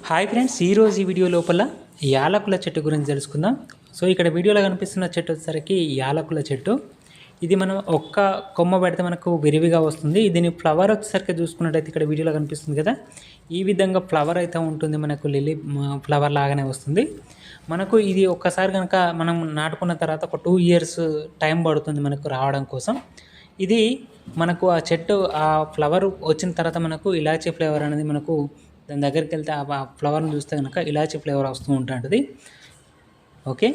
Hi friends, ఈరోజు ఈ video లోపల యాలకుల చెట్టు గురించి తెలుసుకుందాం. సో ఇక్కడ వీడియోలో కనిపిస్తున్న చెట్టు వచ్చేసరికి యాలకుల చెట్టు. ఇది మనం ఒక్క కొమ్మ పెడితే మనకు విరివిగా వస్తుంది. దీని ఫ్లవర్ వచ్చేసరికి చూసుకున్నట్టయితే ఇక్కడ వీడియోలో కనిపిస్తుంది కదా, ఈ విధంగా ఫ్లవర్ అయితే ఉంటుంది. మనకు లిల్లీ ఫ్లవర్ లాగానే వస్తుంది. మనకు ఇది ఒక్కసారి కనుక మనం నాటుకున్న తర్వాత ఒక 2 years టైం పడుతుంది మనకు రావడం కోసం. ఇది మనకు ఆ చెట్టు ఆ ఫ్లవర్ వచ్చిన తర్వాత మనకు ఇలాచీ ఫ్లేవర్ అనేది మనకు దాని దగ్గరికి వెళ్తే ఆ ఫ్లవర్ని చూస్తే కనుక ఇలాచీ ఫ్లేవర్ వస్తూ ఉంటుంది. ఓకే.